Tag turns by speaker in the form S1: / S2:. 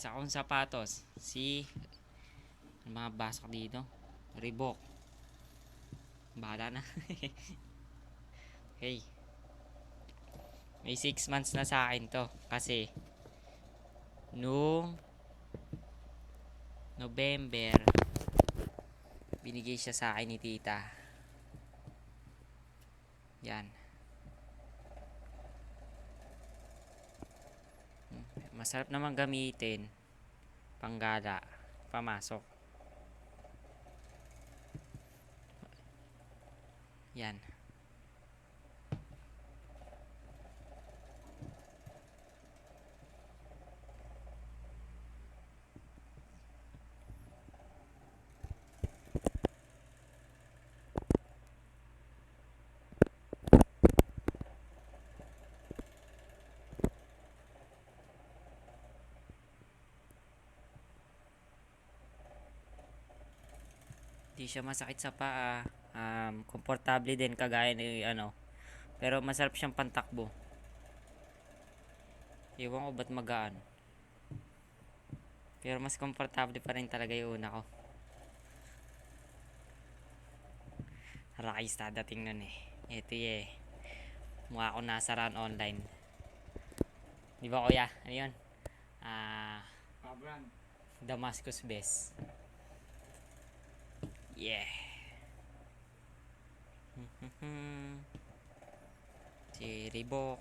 S1: isa kong sapatos. Mga basak dito. Reebok. Bahala na. Okay. May 6 months na sa akin to. Kasi, noong November, binigay siya sa akin ni tita. Yan. Masarap naman gamitin. Panggala. Pamasok. Yan. Di siya masakit sa paa. Komportable din kagaya ni ano. Pero masarap siyang pantakbo. Ewan ko ba't magaan. Pero mas komportable pa rin talaga yung una ko. Rakis dating nun eh. Ito eh. Mukha ako nasa run online. Di ba kuya? Ano yun?
S2: Pabran.
S1: Damascus Best. Yeah. Si Reebok.